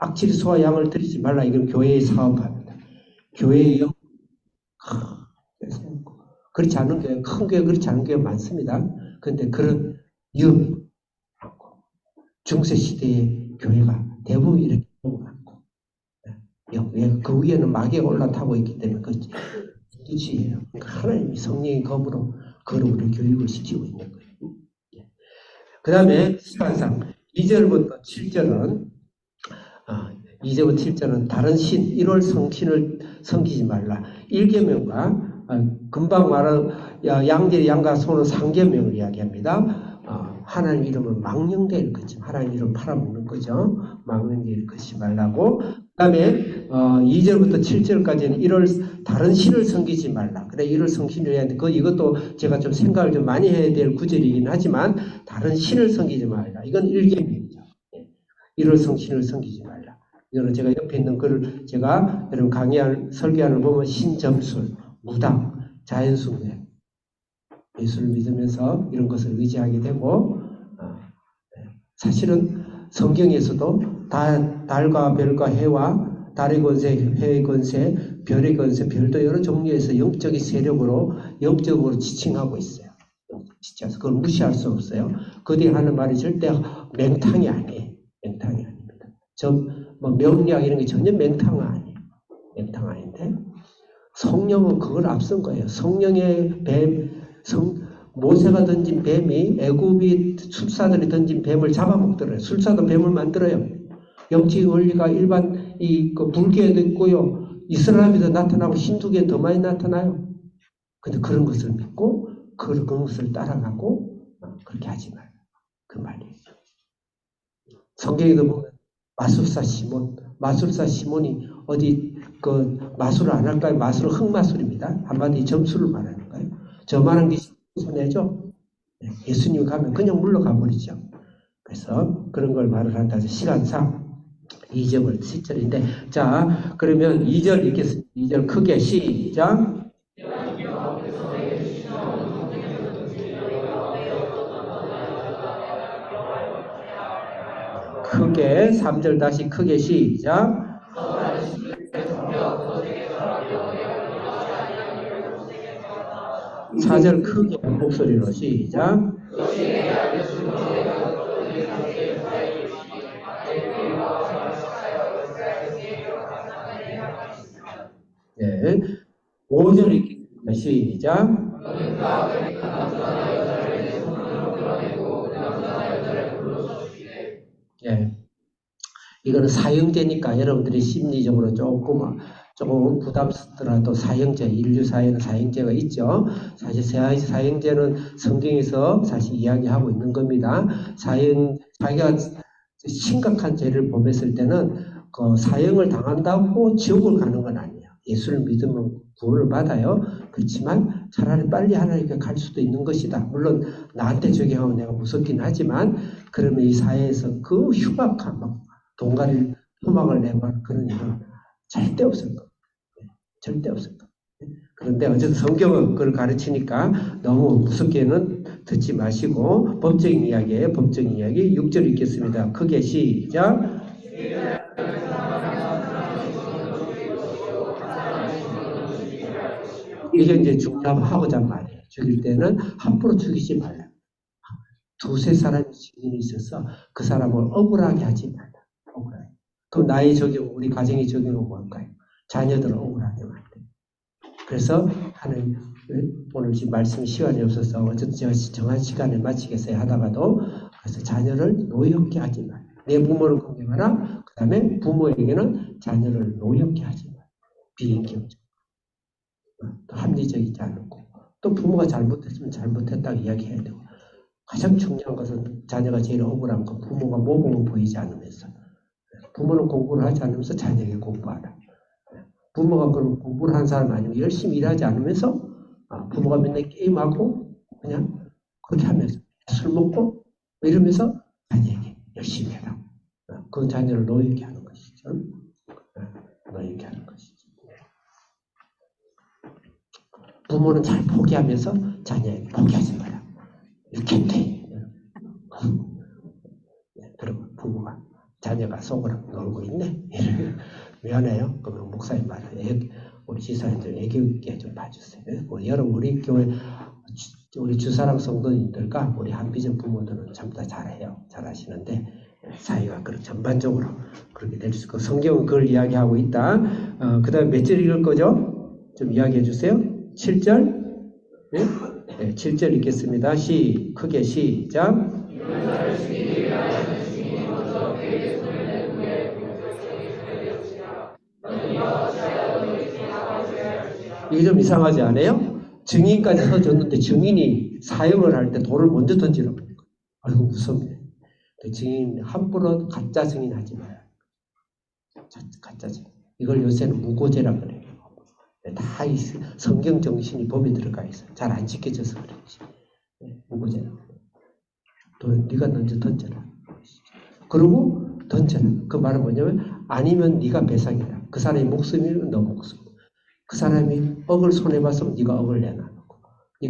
악취리 소와 양을 드리지 말라. 이건 교회의 사업합니다. 교회의 영. 그렇지 않은 교회, 큰 교회 그렇지 않은 교회 많습니다. 그런데 그런 위험이 많고 중세 시대의 교회가 대부분 이렇게 많고 그 위에는 마귀가 올라타고 있기 때문에 그 뜻이에요. 그러니까 하나님이 성령의 검으로 그걸 우리 교육을 시키고 있는 거예요. 그 다음에 시간상 2절부터 7절은 2절부터 7절은 다른 신 1월 성신을 섬기지 말라. 1계명과 금방 말한 양과 소는 3계명을 이야기합니다. 하나님 이름을 망령되이 걷지 하나님 이름 팔아먹는 거죠. 망령되이 걷지 말라고. 그 다음에 2절부터 7절까지는 다른 신을 섬기지 말라. 그래, 이를 성신을 해야 하는데, 이것도 제가 좀 생각을 좀 많이 해야 될 구절이긴 하지만, 다른 신을 섬기지 말라. 이건 일계명이죠. 이를 성신을 섬기지 말라. 이거는 제가 옆에 있는 글을 제가 여러분 설교하는 보면 신점술, 무당, 자연숭배, 예수를 믿으면서 이런 것을 의지하게 되고, 사실은 성경에서도 달과 별과 해와 달의 권세, 해의 권세, 별의 권세, 별도 여러 종류에서 영적인 세력으로 영적으로 지칭하고 있어요. 지칭해서 그걸 무시할 수 없어요. 그들이 하는 말이 절대 맹탕이 아니에요. 맹탕이 아닙니다. 명리학 이런 게 전혀 맹탕은 아니에요. 맹탕 아닌데 성령은 그걸 앞선 거예요. 성령의 모세가 던진 뱀이 애굽이 술사들이 던진 뱀을 잡아먹더래요. 술사도 뱀을 만들어요. 영적인 원리가 일반 불교에도 있고요. 이슬람에도 나타나고 힌두교에 더 많이 나타나요. 근데 그런 것을 믿고 그런 것을 따라가고 그렇게 하지 말아요. 그 말이에요. 성경에도 보면 마술사 시몬이 어디 마술을 안 할까요? 마술은 흑마술입니다. 한마디 점수를 말하는 거예요. 저만한 게 손해죠. 예수님 가면 그냥 물러가 버리죠. 그래서 그런 걸 말을 한다 해서 시간상 2절을 7절인데 자 그러면 2절 읽겠습니다. 2절 크게 시작. 크게 3절 다시 크게 시작. 4절 크게 목소리로 시작. 네. 5절 읽겠습니다. 시작. 예. 이거는 사형제니까 여러분들이 심리적으로 조금 부담스럽더라도 사형제, 인류 사회는 사형제가 있죠. 사실 사형제는 성경에서 사실 이야기하고 있는 겁니다. 자기가 심각한 죄를 범했을 때는 그 사형을 당한다고 지옥을 가는 건 아니에요. 예수를 믿으면 구원을 받아요. 그렇지만 차라리 빨리 하나님께 갈 수도 있는 것이다. 물론 나한테 적용하면 내가 무섭긴 하지만 그러면 이 사회에서 그 흉악한 동가리 토막을 내고 그런 일은 절대 없을 겁니다. 절대 없을 겁니다. 그런데 어쨌든 성경은 그걸 가르치니까 너무 무섭게는 듣지 마시고 법적인 이야기예요. 법적인 이야기 6절 읽겠습니다. 크게 시작. 이게 이제 중요하고자 말이에요. 죽일 때는 함부로 죽이지 말라. 두세 사람이 증인이 있어서 그 사람을 억울하게 하지 말라. 억울하게. 그럼 나의 적용, 우리 가정의 적용은 뭘까요? 자녀들을 억울하게 만들. 그래서 하는 오늘 지금 말씀 시간이 없어서 어쨌든 제가 정한 시간에 마치겠어요 하다가도 그래서 자녀를 노엽게 하지 말라. 내 부모를 공경하라. 그 다음에 부모에게는 자녀를 노엽게 하지 말라. 비인격적. 또 합리적이지 않고 또 부모가 잘못했으면 잘못했다고 이야기해야 되고 가장 중요한 것은 자녀가 제일 억울한 건 부모가 모범을 보이지 않으면서 부모는 공부를 하지 않으면서 자녀에게 공부하라. 부모가 그럼 공부를 한 사람 아니고 열심히 일하지 않으면서 부모가 맨날 게임하고 그냥 그렇게 하면서 술 먹고 이러면서 자녀에게 열심히 해라. 그 자녀를 노예게 하는 것이죠. 노예게 하는 것이죠. 부모는 잘 포기하면서 자녀에게 포기하지 마라. 이렇게 돼. 그리고 부모가 자녀가 속으로 놀고 있네. 미안해요. 그러면 목사님 말을 우리 지사님들 애교 있게 좀 봐주세요. 여러분 우리 교회 우리 주사랑 성도님들과 우리 한비전 부모들은 전부 다 잘해요. 잘하시는데 사회가 그런 전반적으로 그렇게 될 수 있고 성경은 그걸 이야기하고 있다. 그 다음에 몇 절 읽을 거죠? 좀 이야기해 주세요. 7절? 네? 네, 7절 읽겠습니다. 크게 시작. 이게 좀 이상하지 않아요? 증인까지 써줬는데 증인이 사형을 할 때 돌을 먼저 던지라고 그래요. 아이고 무섭네. 증인 함부로 가짜 증인 하지 마요. 가짜 증인. 이걸 요새는 무고죄라 그래요. 다 이 성경 정신이 법에 들어가 있어. 잘 안 지켜져서 그렇지. 무고죄라. 또 네가 먼저 던져라. 그러고 던져라. 그 말은 뭐냐면 아니면 네가 배상이라. 그 사람이 목숨이면 너 목숨. 그 사람이 억을 손해봤으면 네가 억을 내놔.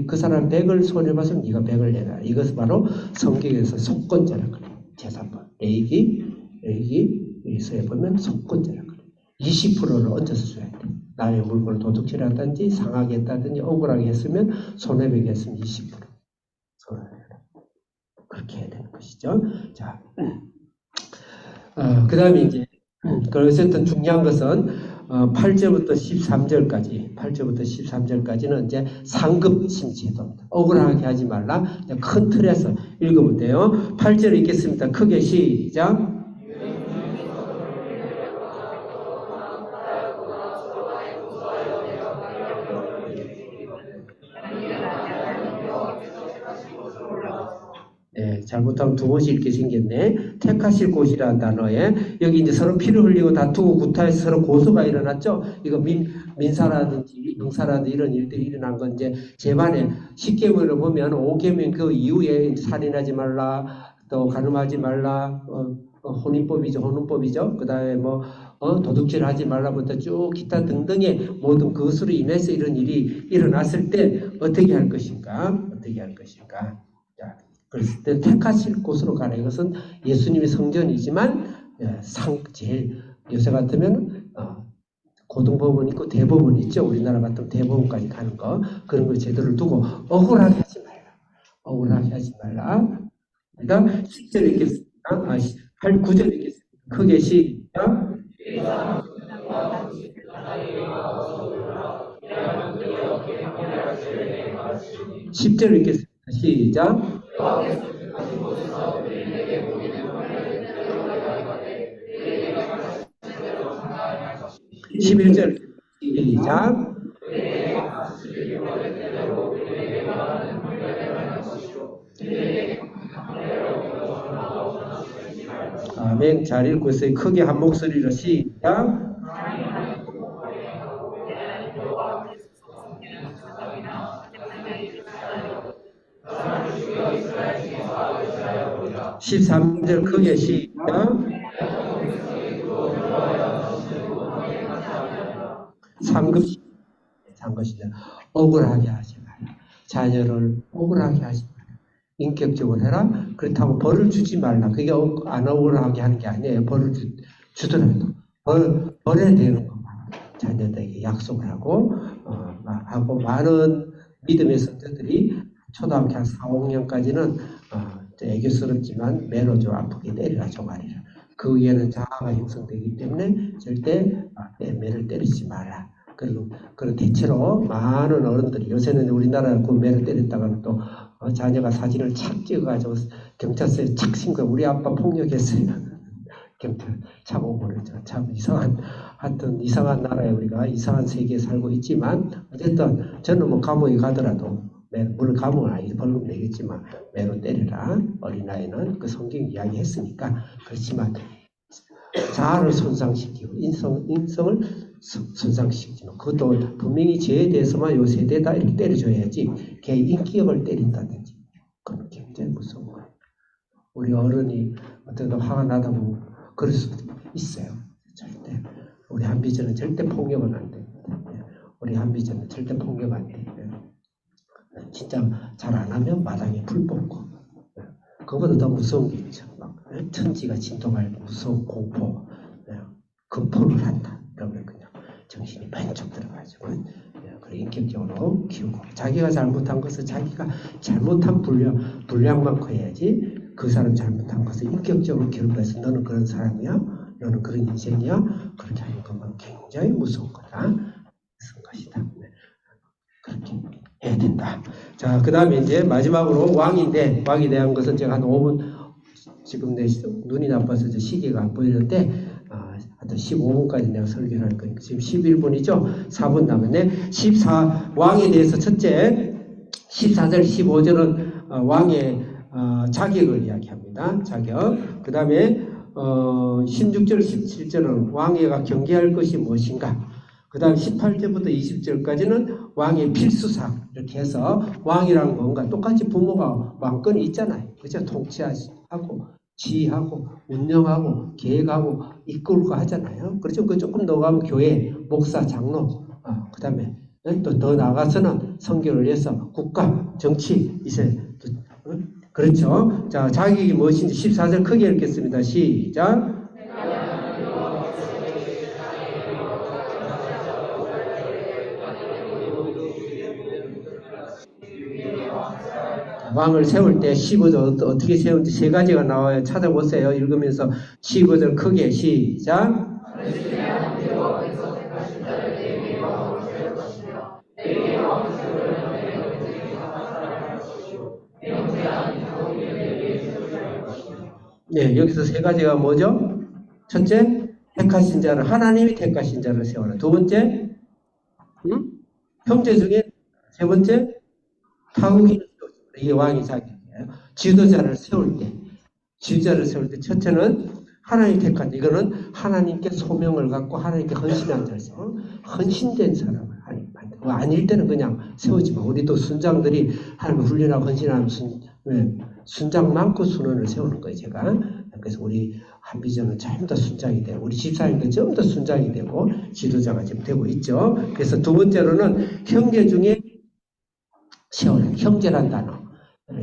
그 사람 100을 손해봤으면 네가 100을 내놔. 이것은 바로 성경에서 속건죄라 그래요. 재산법. 레이기에서 보면 속건죄라 그래요. 20%를 얹어서 줘야 돼. 남의 물건을 도둑질을 한다든지 상하게 했다든지 억울하게 했으면 손해배기 했으면 20%. 그렇게 해야 되는 것이죠. 자, 그 다음에 이제 어쨌든 중요한 것은 8절부터 13절까지는 이제 상급심 제도입니다. 억울하게 하지 말라. 큰 틀에서 읽으면 돼요. 8절 읽겠습니다. 크게 시작. 네, 잘못하면 두 번씩 읽게 생겼네. 택하실 곳이라는 단어에 여기 이제 서로 피를 흘리고 다투고 구타해서 서로 고소가 일어났죠. 이거 민사라든지 형사라든지 이런 일들이 일어난 건 이제 재반에 10계명을 보면 5계명 그 이후에 살인하지 말라, 또 간음하지 말라, 혼인법이죠. 그 다음에 뭐 도둑질하지 말라부터 쭉 기타 등등의 모든 그것으로 인해서 이런 일이 일어났을 때 어떻게 할 것인가? 자, 그랬을 때 택하실 곳으로 가라. 이것은 예수님의 성전이지만 제일 요새 같으면 고등법원 있고 대법원 있죠. 우리나라 같으면 대법원까지 가는 거 그런 거 제도를 두고 억울하게 하지 말라. 그러니까 10절 읽겠습니다. 9절 읽겠습니다. 크게 시작. 10절 읽겠습니다. 시작. 11절 시작. 아멘. 잘 읽고 있어요. 크게 한 목소리로 시작. 13절 크게 시작. 상급시다. 억울하게 하지 마라. 자녀를 억울하게 하지 마라. 인격적으로 해라. 그렇다고 벌을 주지 말라. 그게 안 억울하게 하는 게 아니에요. 벌을 주더라도 벌에 대는 거 자녀들에게 약속을 하고 많은 믿음의 성도들이 초등학교 한 4, 5년까지는 애교스럽지만 매로 좀 아프게 때리라 종아리를. 그 위에는 자아가 형성되기 때문에 절대 매를 때리지 마라. 그리고 대체로 많은 어른들이 요새는 우리나라 그 매를 때렸다가는 또 자녀가 사진을 착 찍어가지고 경찰서에 착 신고 우리 아빠 폭력했어요. 경찰 참 오버죠. 참 하여튼 이상한 나라에 우리가 이상한 세계에 살고 있지만 어쨌든 저는 뭐 감옥에 가더라도 물론 감옥은 아니지 벌금 내겠지만 매로 때리라. 어린아이는 그 성경 이야기했으니까. 그렇지만 자아를 손상시키고 인성을 손상시키는 그것도 분명히 죄에 대해서만 요 세대다 이렇게 때려줘야지 걔 인격을 때린다든지 그건 굉장히 무서운 거예요. 우리 어른이 어떤 화가 나다 보면 그럴 수도 있어요. 절대 우리 한비전은 절대 폭력은 안 돼. 우리 한비전은 절대 폭력 안 돼. 진짜 잘 안 하면 마당에 불 뿜고 그거보다 더 무서운 게 있죠. 막 천지가 진동할 무서운 공포, 공포를 한다. 그러면 그냥 정신이 번쩍 들어가지고 그리고 인격적으로 키우고 자기가 잘못한 것은 자기가 잘못한 분량만 커야지 그 사람 잘못한 것을 인격적으로 괴롭혀서 너는 그런 사람이야? 너는 그런 인생이야? 그렇게 하는 것은 굉장히 무서운 거다. 무서운 것이다. 그렇게 해야 된다. 자, 그 다음에 이제 마지막으로 왕에 대한 것은 제가 한 5분, 지금 내 눈이 나빠서 시계가 안 보이는데, 하여튼 15분까지 내가 설교를 할 거니까, 지금 11분이죠? 4분 남았네. 왕에 대해서 첫째, 14절, 15절은 왕의 자격을 이야기합니다. 자격. 그 다음에 16절, 17절은 왕위가 경계할 것이 무엇인가. 그 다음 18절부터 20절까지는 왕의 필수사항 이렇게 해서 왕이란 뭔가 똑같이 부모가 왕권이 있잖아요. 그죠? 통치하고 지휘하고 운영하고 계획하고 이끌고 하잖아요. 그렇죠? 그 조금 더 가면 교회, 목사, 장로, 그 다음에 또 더 나아가서는 선교를 위해서 국가, 정치, 이제 그렇죠? 자, 자격이 무엇인지 14절 크게 읽겠습니다. 시작. 왕을 세울 때 15절 어떻게 세운지 세 가지가 나와요. 찾아보세요. 읽으면서 15절 크게 시작. 네, 여기서 세 가지가 뭐죠? 첫째, 택하신 자를 하나님이 택하신 자를 세워라. 두 번째, 형제 중에 세 번째, 타국인을 세워라. 이게 왕의 자격이에요. 지도자를 세울 때 첫째는 하나님 택한 자. 이거는 하나님께 소명을 갖고 하나님께 헌신한 자를 세워. 헌신된 사람을 하나님 만들고 아닐 때는 그냥 세우지만 우리도 순장들이 하나님 훈련하고 헌신하는 순장 많고 순원을 세우는 거예요, 제가. 그래서 우리 한비전은 전부 다 순장이 되고, 우리 집사님도 전부 다 순장이 되고, 지도자가 지금 되고 있죠. 그래서 두 번째로는 형제 중에 세워라. 형제란 단어.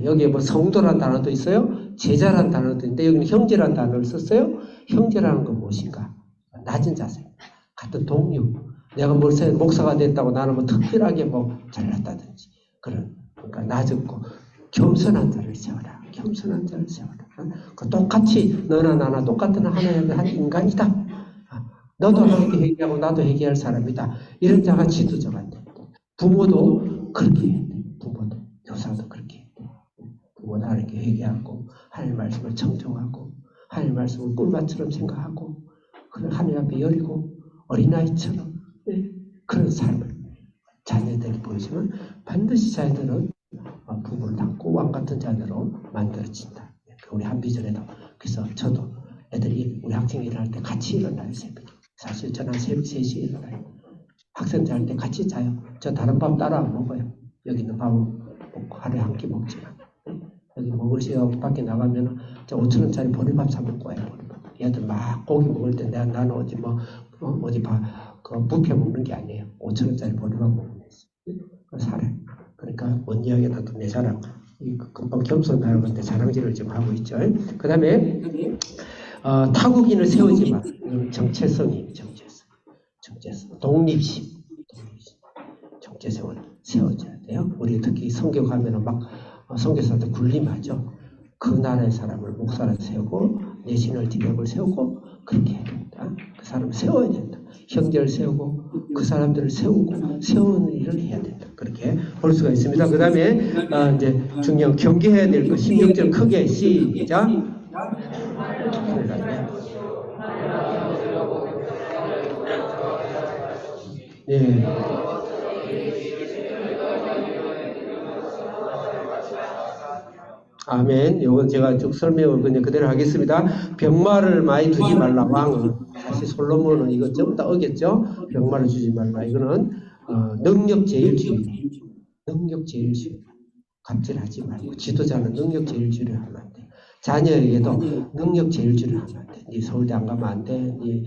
여기에 뭐 성도란 단어도 있어요. 제자란 단어도 있는데, 여기는 형제란 단어를 썼어요. 형제라는 건 무엇인가? 낮은 자세. 같은 동료. 내가 목사가 됐다고 나는 뭐 특별하게 뭐 잘났다든지. 그러니까 낮은 거. 겸손한 자를 세워라. 겸손한 자를 세워라. 그 똑같이 너나 나나 똑같은 하나님의 한 인간이다. 너도 하나님께 회개하고 나도 회개할 사람이다. 이런 자가 지도자가 돼. 부모도 그렇게 해야 돼. 부모도 교사도 그렇게 해야 돼. 부모도 하나님께 회개하고 하나님 말씀을 청정하고 하나님 말씀을 꿀맛처럼 생각하고 그런 하나님 앞에 여리고 어린아이처럼 그런 삶을 자녀들이 보이지만 반드시 자녀들은 부모를 닮고 왕 같은 자녀로 만들어진다. 우리 한비전에도 그래서 저도 애들이 우리 학생이 일어날 때 같이 일어나요. 새벽에. 사실 저는 새벽 3시에 일어나요. 학생 잘 때 같이 자요. 저 다른 밥 따로 안 먹어요. 여기 있는 밥은 먹고 하루에 한 끼 먹지만 여기 먹을 시간 밖에 나가면 저 5,000원짜리 보리밥 사 먹고 와요. 보리밥. 얘들 막 고기 먹을 때 나는 어디 그 뷔페 먹는 게 아니에요. 5,000원짜리 보리밥 먹는 거 살아요. 그러니까 뭔 이야기 나도 내 자랑 금방 겸손하는 건데 자랑질을 지금 하고 있죠. 그 다음에 타국인을 세우지 마. 정체성이 정체성. 독립심. 정체성을 세워줘야 돼요. 우리 특히 선교 가면은 막 선교사한테 군림하죠. 그 나라의 사람을 목사를 세우고 내 신을 디력을 세우고 그렇게 해야 된다. 그 사람을 세워야 된다. 형제를 세우고 그 사람들을 세우는 일을 해야 된다. 그렇게 볼 수가 있습니다. 그 다음에 이제 중요한 경계해야 될 것 16절 크게 시작. 네. 아멘. 이건 제가 쭉 설명을 그냥 그대로 하겠습니다. 병마를 많이 두지 말라. 왕은 사실 솔로몬은 이거 전부 다 어겼죠. 병마를 주지 말라. 이거는 능력 제일주의. 능력 제일주의. 갑질하지 말고 지도자는 능력 제일주의를 하면 안 돼. 자녀에게도 능력 제일주의를 하면 안 돼. 네 서울대 안 가면 안 돼. 네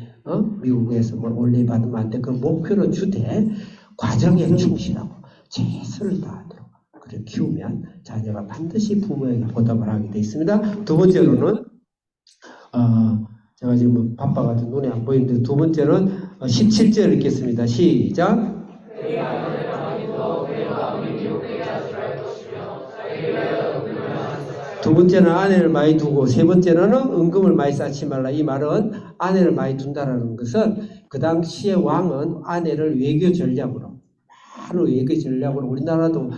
미국에서 뭐 올레 받으면 안 돼. 그 목표로 주되 과정에 충실하고 최선을 다하도록 그를 키우면 자녀가 반드시 부모에게 보답을 하게 되어 있습니다. 두 번째로는 제가 지금 바빠가지고 눈에 안 보이는데 두 번째는 17절 읽겠습니다. 시작. 두 번째는 아내를 많이 두고 세 번째는 은금을 많이 쌓지 말라. 이 말은 아내를 많이 둔다라는 것은 그 당시에 왕은 아내를 외교 전략으로 바로 외교 전략으로 우리나라도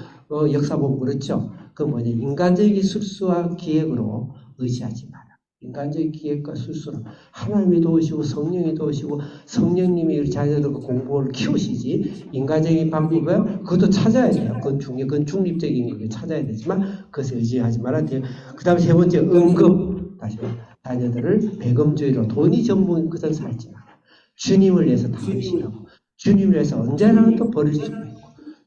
역사 보면 그렇죠. 그 뭐냐 인간적인 술수와 기획으로 의지하지 마라. 인간적인 기획과 술수로 하나님이 도우시고 성령이 도우시고 성령님이 우리 자녀들과 공부를 키우시지 인간적인 방법을 그것도 찾아야 돼요. 그건 중립적인 걸 찾아야 되지만 그것을 의지하지 말아야 돼요. 그 다음에 세 번째 은금 다시 자녀들을 배금주의로 돈이 전부인 것은 살지 마라. 주님을 위해서 다 하시라고. 주님을 위해서 언제나 또 버릴 수 있고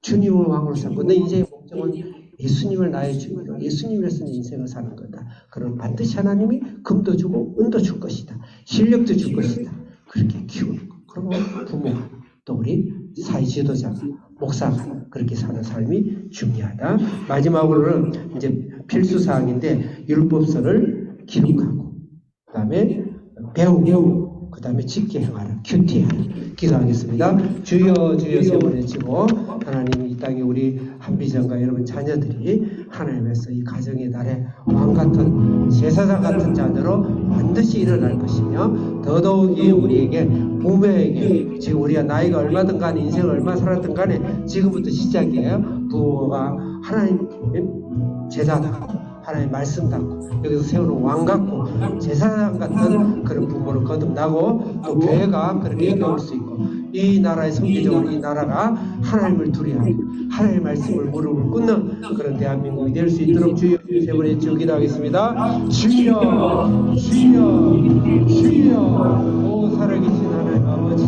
주님을 왕으로 삼고 내 인생의 목적은 예수님을 나의 주님으로 예수님 위해서 내 인생을 사는 거다. 그럼 반드시 하나님이 금도 주고 은도 줄 것이다. 실력도 줄 것이다. 그렇게 키우는 거. 그리고 부모가 또 우리 사회 지도자가 목사가 그렇게 사는 삶이 중요하다. 마지막으로는 이제 필수사항인데 율법서를 기록하고 그 다음에 배우고 그 다음에 지켜 행하라. 큐티하라. 기도하겠습니다. 주여 주여 세 번 외치고 하나님 이 땅에 우리 한비전과 여러분 자녀들이 하나님께서 이 가정의 달에 왕같은 제사장 같은 자녀로 반드시 일어날 것이며 더더욱이 우리에게 부모에게 지금 우리가 나이가 얼마든 간에 인생을 얼마 살았든 간에 지금부터 시작이에요. 부모가 하나님 제자다 하나님 말씀 닫고 여기서 세우는 왕 같고 제사장 같은 그런 부모를 거듭나고 또 교회가 그렇게 배울 수 있고 이 나라의 성기적으로 이 나라가 하나님을 두려워하고 하나님의 말씀을 무릎을 꿇는 그런 대한민국이 될 수 있도록 주여 세 번에 기도하겠습니다. 주여 주여 주여 오 살아계신 하나님 아버지